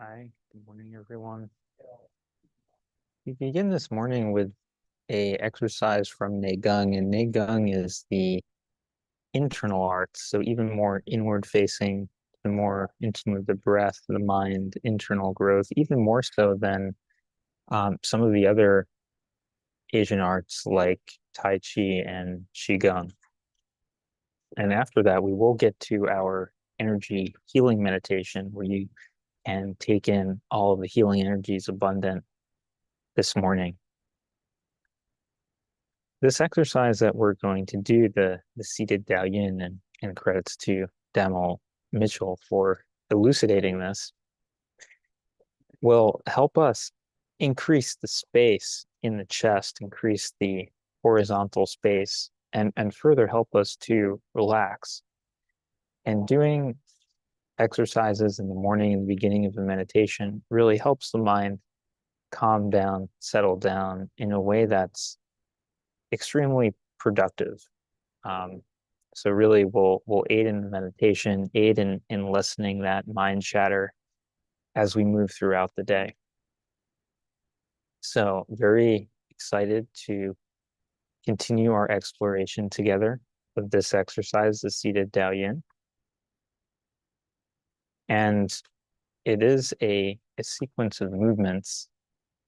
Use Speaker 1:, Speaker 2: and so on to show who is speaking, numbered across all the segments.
Speaker 1: Hi, good morning, everyone. We begin this morning with a exercise from Nei Gong, and Nei Gong is the internal arts, so even more inward facing, the more intimate with the breath, the mind, internal growth, even more so than some of the other Asian arts like Tai Chi and Qigong. And after that, we will get to our energy healing meditation where you can take in all of the healing energies abundant this morning. This exercise that we're going to do, the Seated Dao Yin, and credits to Demo Mitchell for elucidating this, will help us increase the space in the chest, increase the horizontal space, and further help us to relax. And doing exercises in the morning and the beginning of the meditation really helps the mind calm down, settle down in a way that's extremely productive. So really will aid in the meditation, aid in lessening that mind chatter as we move throughout the day. So very excited to continue our exploration together of this exercise, the Seated Dao Yin. And it is a sequence of movements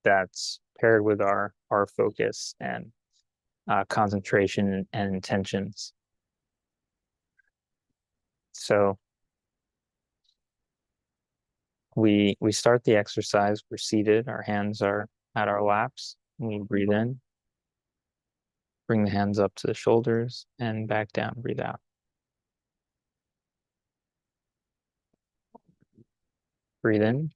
Speaker 1: that's paired with our focus and concentration and intentions. So we start the exercise, we're seated, our hands are at our laps, we breathe in, bring the hands up to the shoulders and back down, breathe out. Breathe in.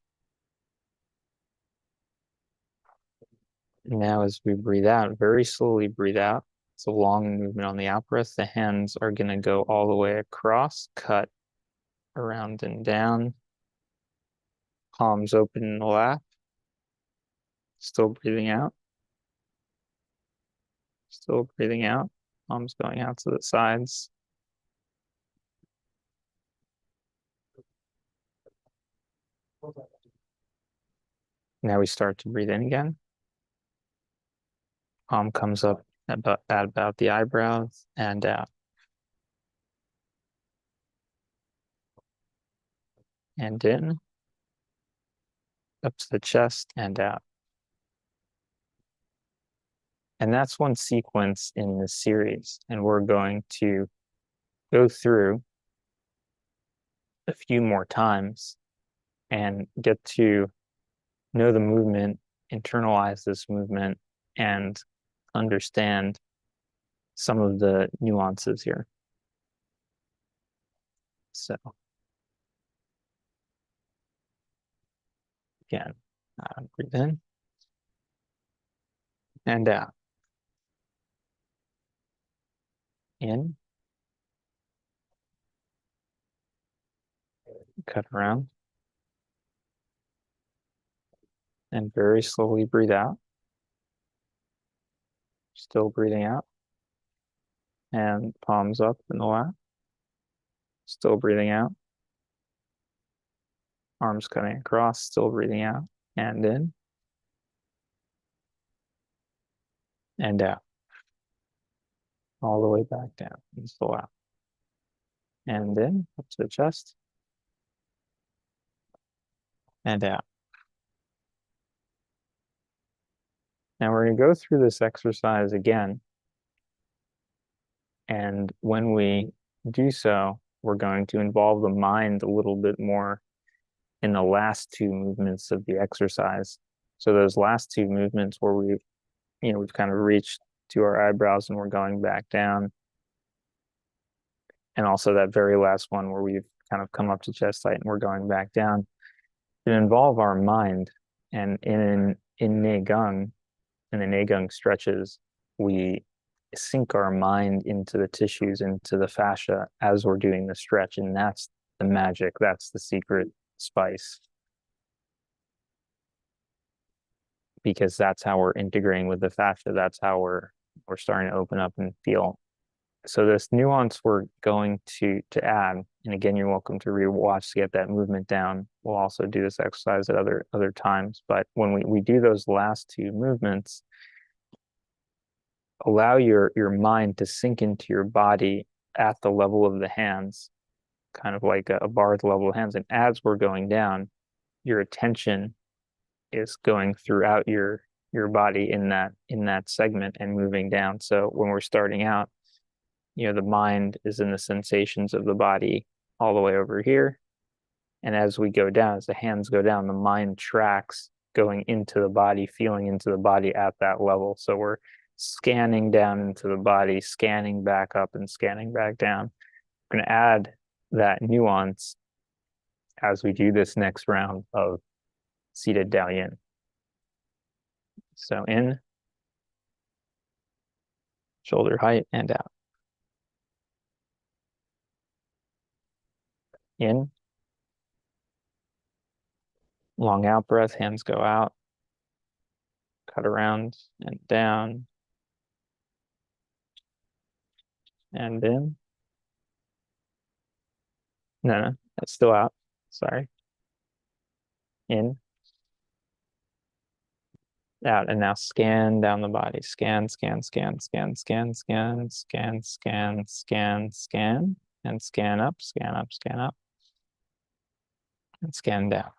Speaker 1: Now as we breathe out, very slowly breathe out. It's a long movement on the out breath. The hands are gonna go all the way across, cut around and down. Palms open in the lap. Still breathing out. Still breathing out. Palms going out to the sides. Now we start to breathe in again. Palm comes up at about the eyebrows and out. And in, up to the chest and out. And that's one sequence in this series. And we're going to go through a few more times and get to know the movement, internalize this movement, and understand some of the nuances here. So again, breathe in and out. In, cut around, and very slowly breathe out. Still breathing out. And palms up in the lap. Still breathing out. Arms cutting across, still breathing out. And in. And out. All the way back down into the lap. And in, up to the chest. And out. Now we're going to go through this exercise again. And when we do so, we're going to involve the mind a little bit more in the last two movements of the exercise. So those last two movements where we've kind of reached to our eyebrows and we're going back down. And also that very last one where we've kind of come up to chest height and we're going back down. It involve our mind. And in Nei Gong, in the Nei Gong stretches, we sink our mind into the tissues, into the fascia as we're doing the stretch. And that's the magic. That's the secret spice. Because that's how we're integrating with the fascia. That's how we're starting to open up and feel So this nuance we're going to add, and again, you're welcome to rewatch to get that movement down. We'll also do this exercise at other times. But when we do those last two movements, allow your mind to sink into your body at the level of the hands, kind of like a bar at the level of hands. And as we're going down, your attention is going throughout your body in that segment and moving down. So when we're starting out, the mind is in the sensations of the body all the way over here. And as we go down, as the hands go down, the mind tracks going into the body, feeling into the body at that level. So we're scanning down into the body, scanning back up and scanning back down. We're going to add that nuance as we do this next round of Seated Dao Yin. So in, shoulder height, and out. In, long out breath, hands go out, cut around and down, and in. No, that's still out. Sorry. In, out, and now scan down the body. Scan, scan, scan, scan, scan, scan, scan, scan, scan, scan, and scan up, scan up, scan up, and scan down.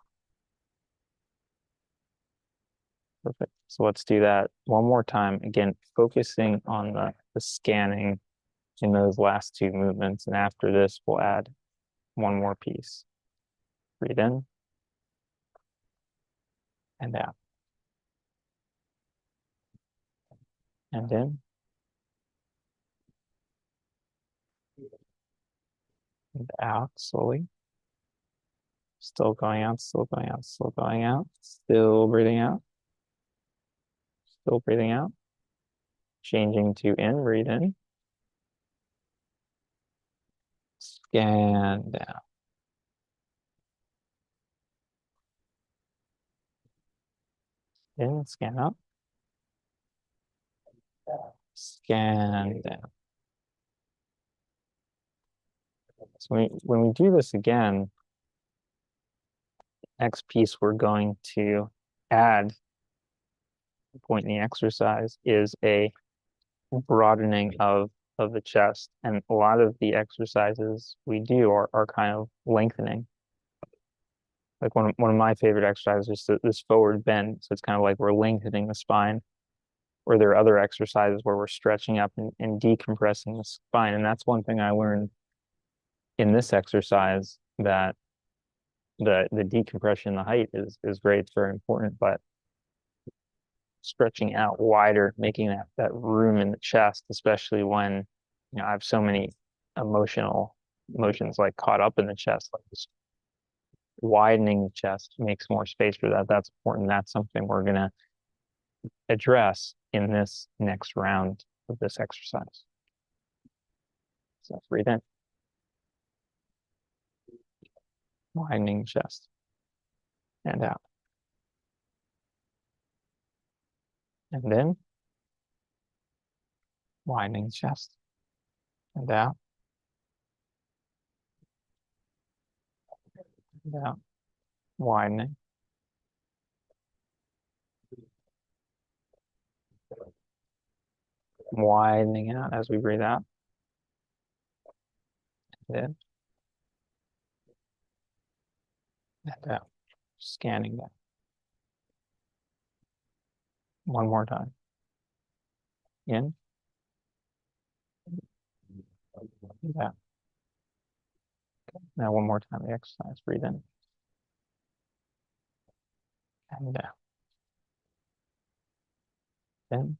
Speaker 1: Perfect. So let's do that one more time. Again, focusing on the scanning in those last two movements. And after this, we'll add one more piece. Breathe in and out. And in and out slowly. Still going out, still going out, still going out. Still breathing out. Still breathing out. Changing to in, breathe in. Scan down. In, scan up. Scan down. So when we do this again, next piece we're going to add, point in the exercise, is a broadening of the chest. And a lot of the exercises we do are kind of lengthening. Like one of my favorite exercises is this forward bend. So it's kind of like we're lengthening the spine. Or there are other exercises where we're stretching up and decompressing the spine. And that's one thing I learned in this exercise, that the decompression, the height is great, it's very important, but stretching out wider, making that room in the chest, especially when I have so many emotions like caught up in the chest, like just widening the chest makes more space for that. That's important. That's something we're gonna address in this next round of this exercise. So breathe in, widening chest, and out. And then widening chest and out, and out, widening, widening out as we breathe out. And in and out, scanning that. One more time. In and out. Now one more time, the exercise. Breathe in and out. In,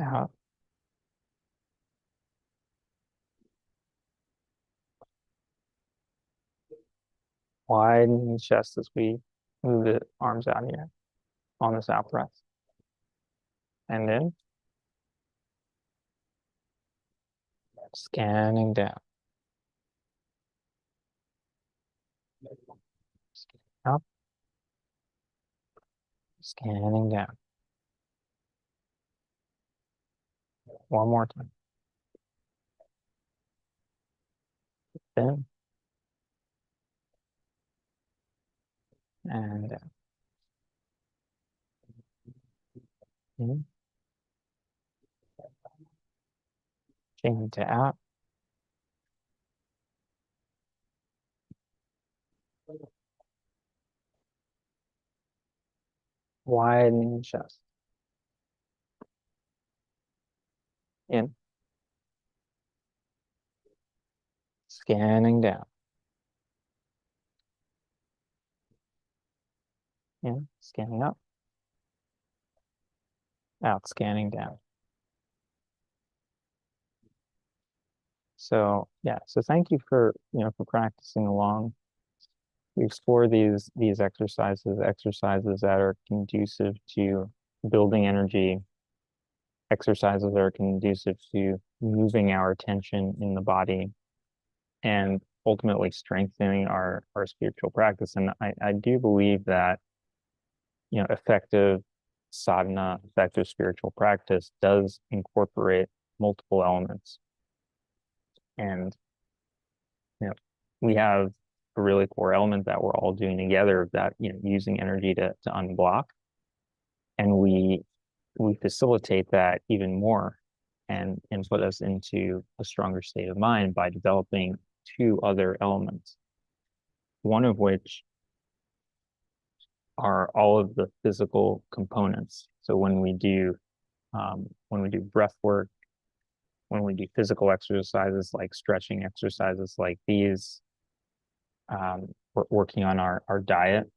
Speaker 1: out. Widen the chest as we move the arms out here on this out breath. And in, scanning down. Up, scanning down. One more time. In and out. In, in to out. Widening chest. In. Scanning down. In. Scanning up. Out. Scanning down. So yeah, so thank you for for practicing along. We explore these exercises that are conducive to building energy, exercises that are conducive to moving our attention in the body and ultimately strengthening our spiritual practice. And I do believe that effective sadhana, effective spiritual practice does incorporate multiple elements. And we have a really core element that we're all doing together, that using energy to unblock, and we facilitate that even more and put us into a stronger state of mind by developing two other elements, one of which are all of the physical components. So when we do breath work, when we do physical exercises like stretching exercises like these, we're working on our diet.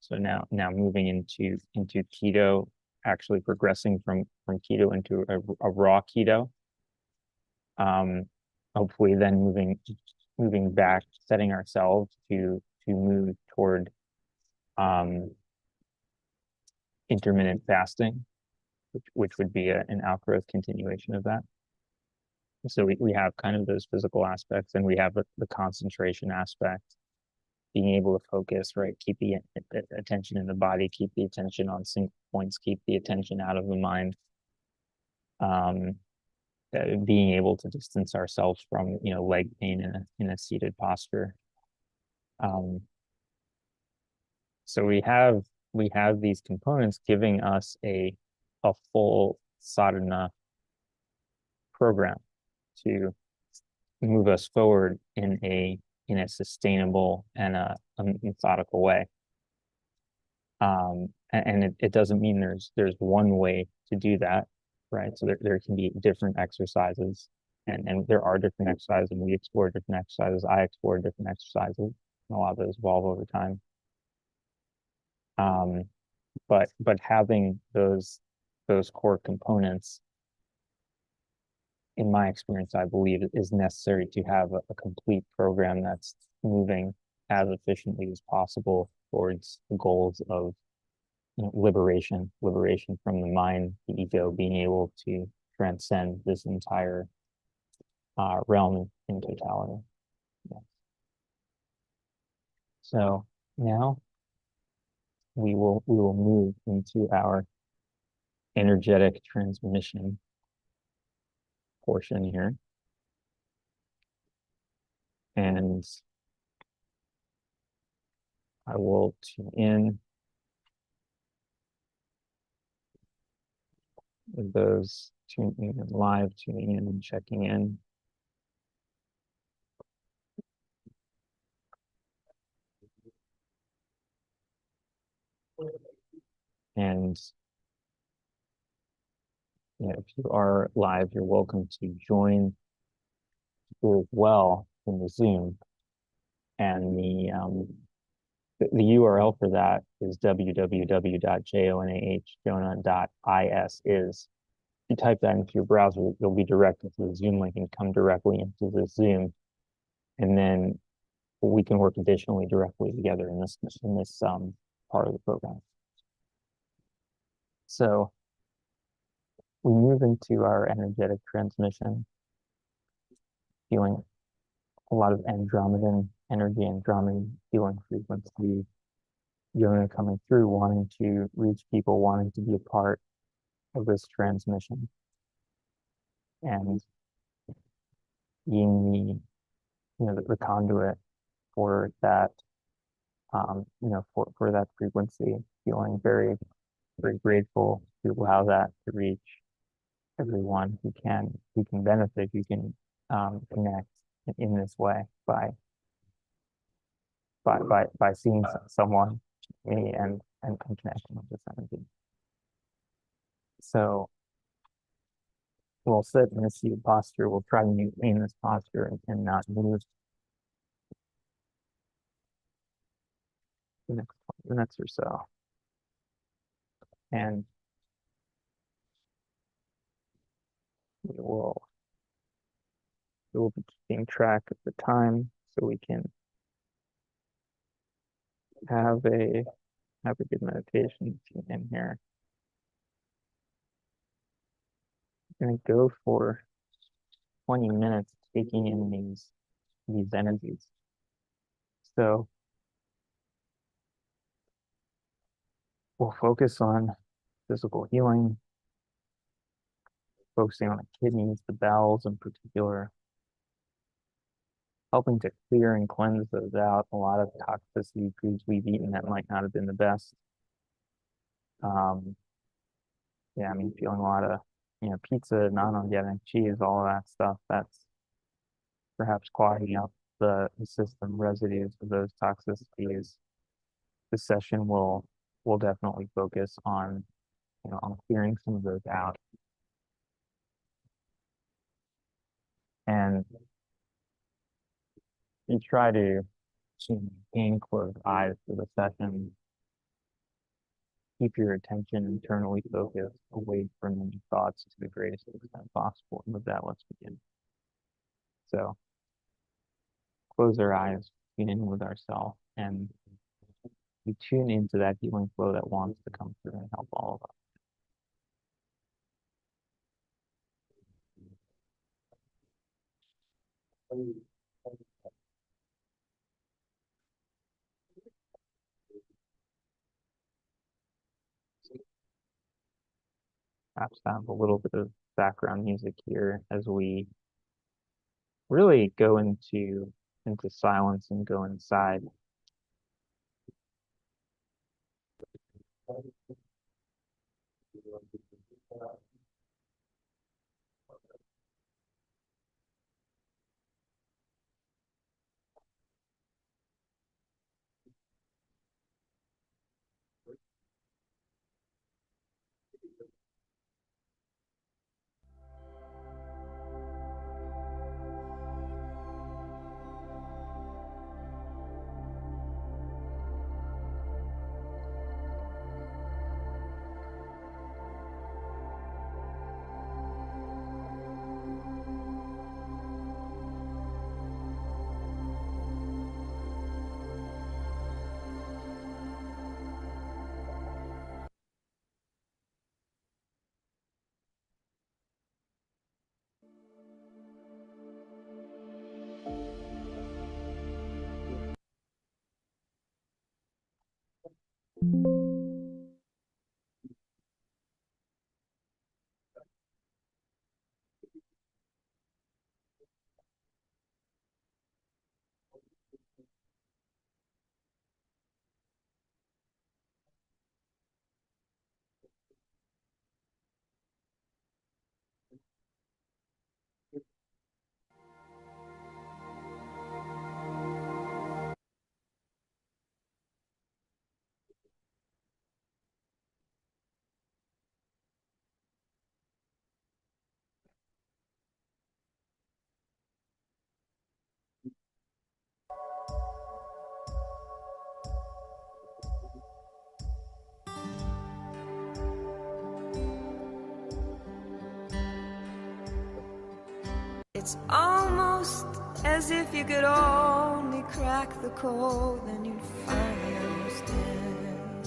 Speaker 1: So now moving into keto, actually progressing from keto into a raw keto. Hopefully then moving back, setting ourselves to move toward intermittent fasting, which would be an outgrowth continuation of that. So we have kind of those physical aspects, and we have the concentration aspect, being able to focus, right? Keep the attention in the body, keep the attention on single points, keep the attention out of the mind. Being able to distance ourselves from leg pain in a seated posture. So we have these components giving us a full sadhana program to move us forward in a sustainable and a methodical way. And it doesn't mean there's one way to do that, right? So there can be different exercises, and there are different exercises, and we explore different exercises. I explore different exercises, and a lot of those evolve over time. But having those core components, in my experience, I believe is necessary to have a complete program that's moving as efficiently as possible towards the goals of liberation from the mind, the ego, being able to transcend this entire realm in totality. Yeah. So now we will move into our energetic transmission portion here. And I will tune in with those tuning in live, tuning in and checking in. And if you are live, you're welcome to join as well in the Zoom. And the URL for that is www.jonah.is. If you type that into your browser, you'll be directed to the Zoom link and come directly into the Zoom. And then we can work additionally directly together in this part of the program. So we move into our energetic transmission, feeling a lot of Andromedan energy, Andromedan feeling frequency, Yona coming through, wanting to reach people, wanting to be a part of this transmission. and being the conduit for that, for that frequency, feeling very, very grateful to allow that to reach everyone who can benefit, who can connect in this way by seeing someone, me, and connecting with this energy. So we'll sit in a seated posture. We'll try to maintain this posture and not move the next 20 minutes or so. And we will be keeping track of the time so we can have a good meditation in here. I'm gonna go for 20 minutes taking in these energies. So we'll focus on physical healing, focusing on the kidneys, the bowels in particular, helping to clear and cleanse those out. A lot of toxicity foods we've eaten that might not have been the best. Yeah, I mean, feeling a lot of, pizza, non-organic cheese, all of that stuff, that's perhaps clogging up the system, residues of those toxicities. This session will definitely focus on, on clearing some of those out. And you try to maintain closed eyes for the session. Keep your attention internally focused, away from any thoughts to the greatest extent possible. And with that, let's begin. So close our eyes, tune in with ourselves, and we tune into that healing flow that wants to come through and help all of us. Perhaps have a little bit of background music here as we really go into silence and go inside.
Speaker 2: It's almost as if you could only crack the code, then you'd finally understand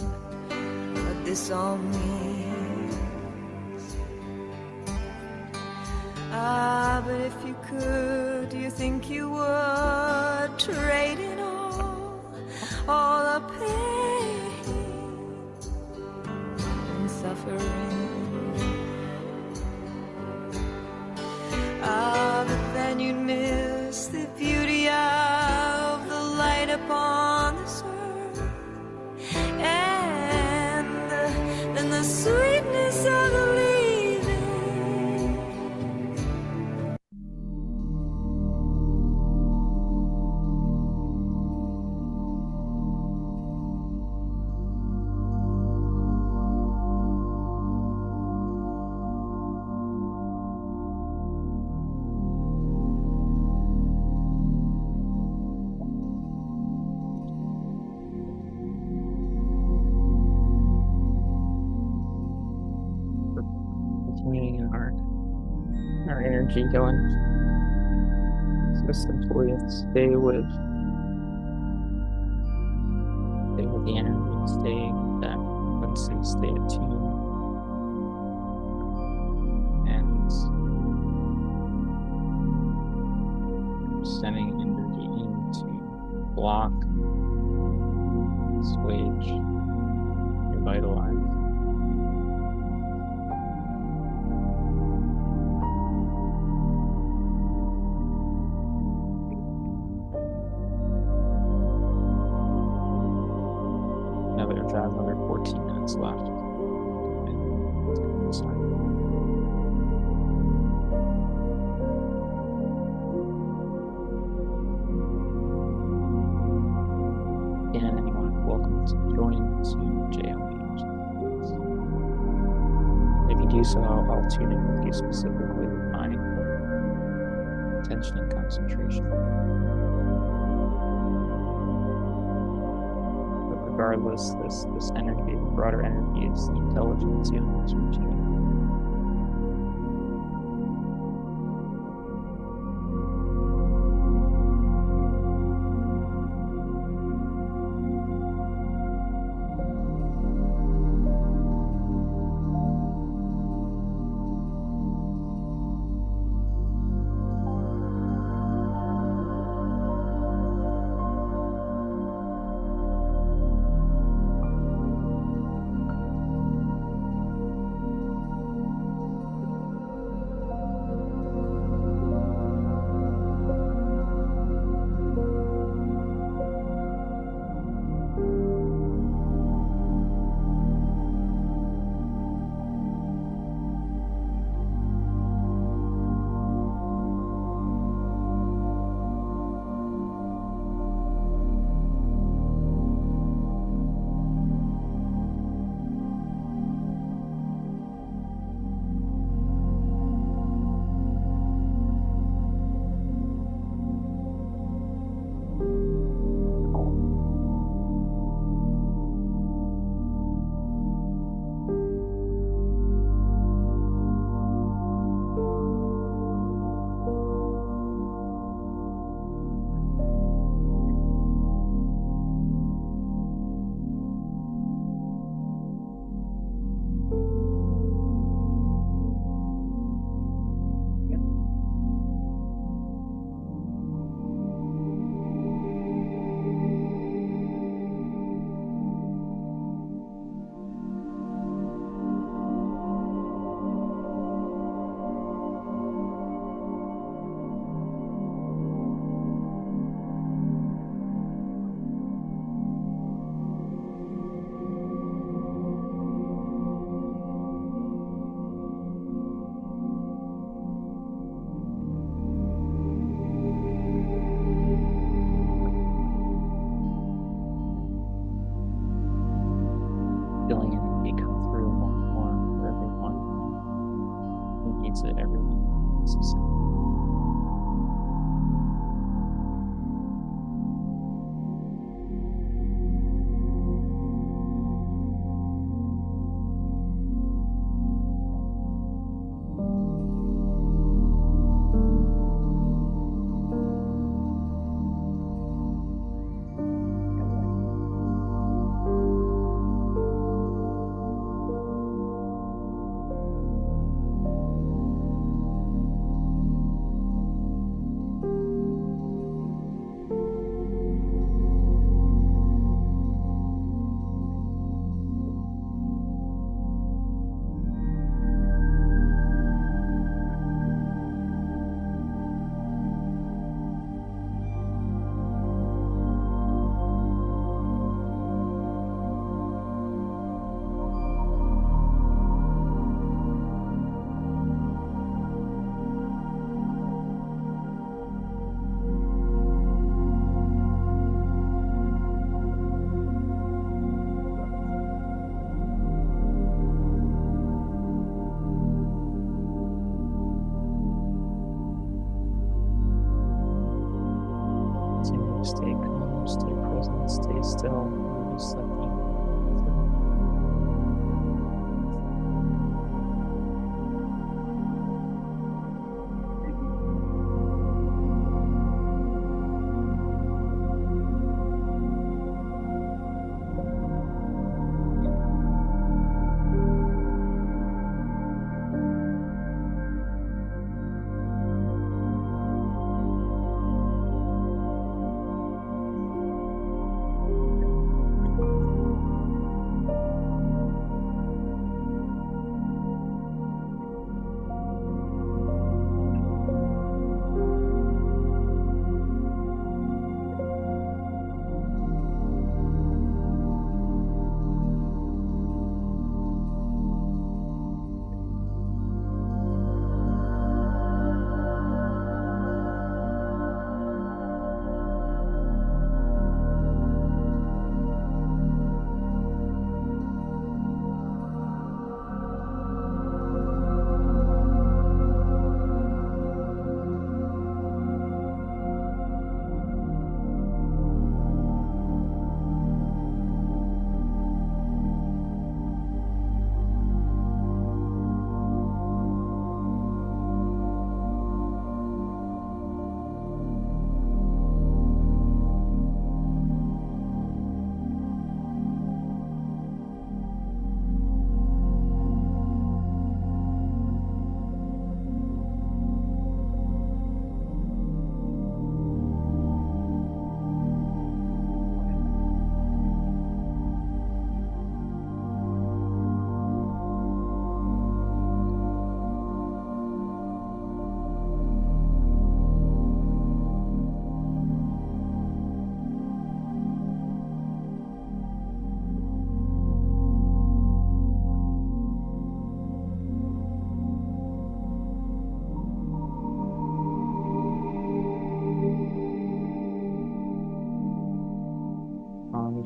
Speaker 2: what this all means. Ah, but if you could, do you think you would trade in all the pain and suffering?
Speaker 1: our energy going. So simply stay with the energy, stay with that frequency, stay attuned, and sending energy in to block, assuage, revitalize. Another 14 minutes left. Again, anyone welcome to join soon, JLH. If you do so, I'll tune in with you specifically with my attention and concentration. Regardless, this energy, the broader energy, is the intelligence Yin is reaching out. Feeling energy come through more and more for everyone who needs it, everyone who needs to see.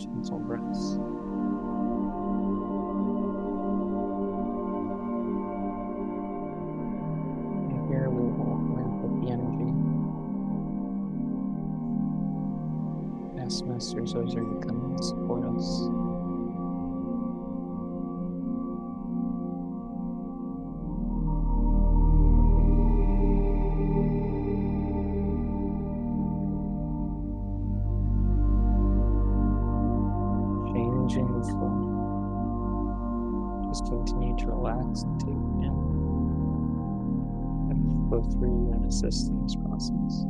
Speaker 1: gentle breaths. And here we will ramp up the energy. Ask Master Zoser to come and support us. Changing the flow. Just continue to relax and take it in. And flow through and assist in this process.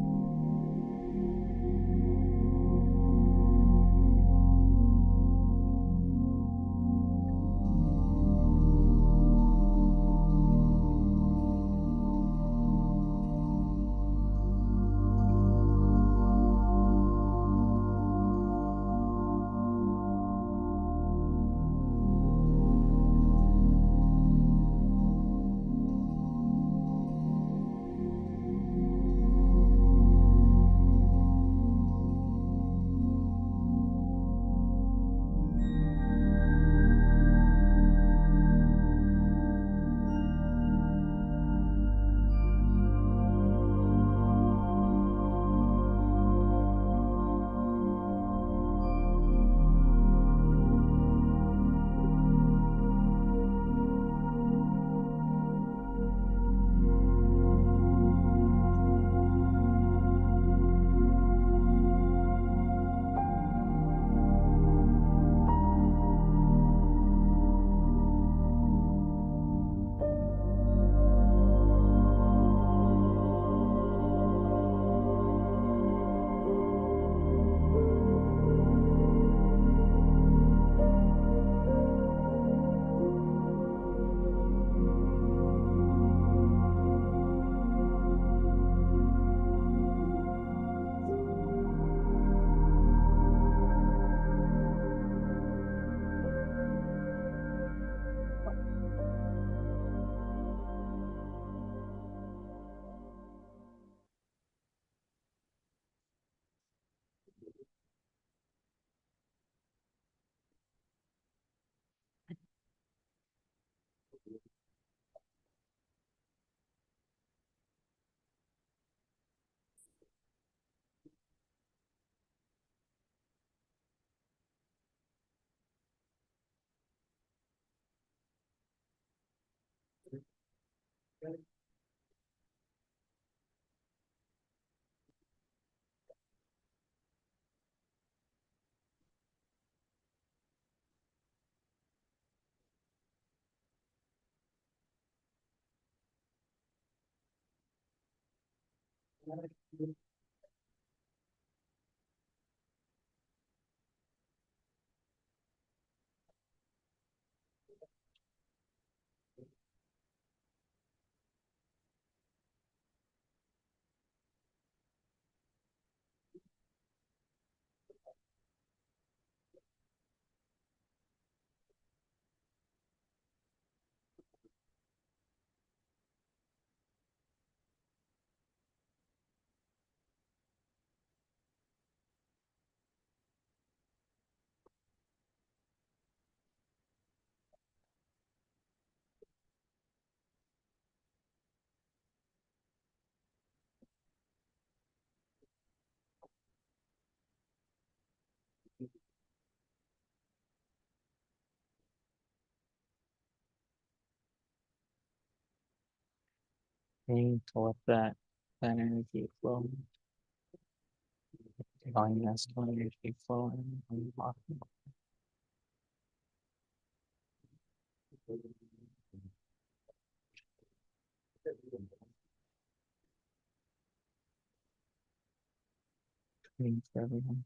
Speaker 1: Continue to let that energy flow. Divine masculine energy flowing and walking. For everyone.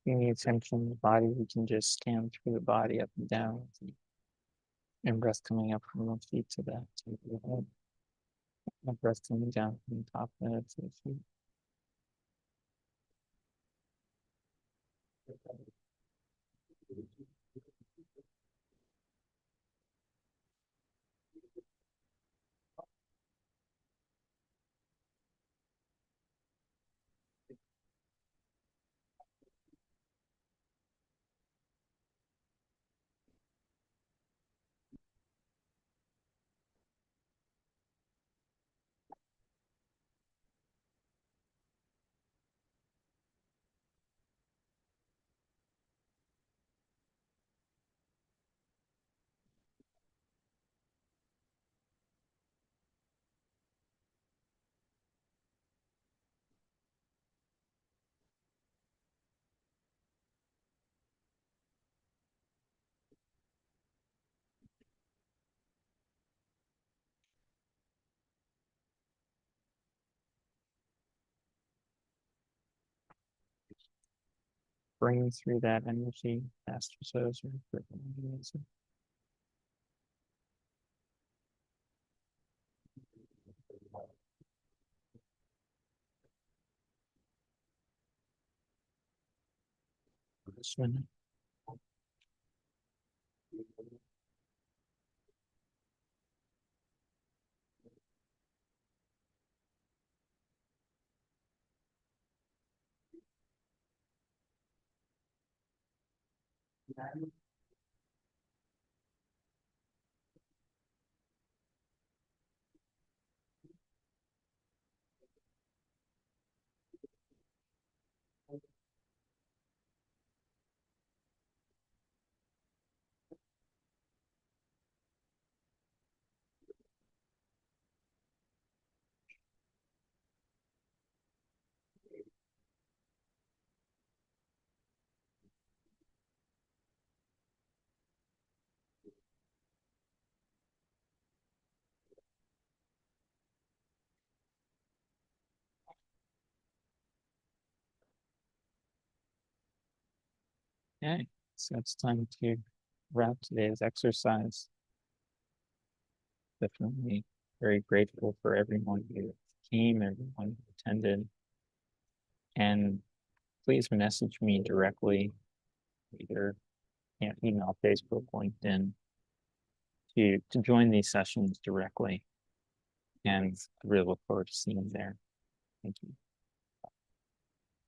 Speaker 1: Paying attention to the body, we can just scan through the body up and down, and breath coming up from the feet to the head, and breath coming down from the top of the head to the feet. Bringing through that energy, faster so. Swimming. Okay, so it's time to wrap today's exercise. Definitely very grateful for everyone who came, everyone who attended, and please message me directly, either email, Facebook, LinkedIn, to join these sessions directly. And I really look forward to seeing you there. Thank you.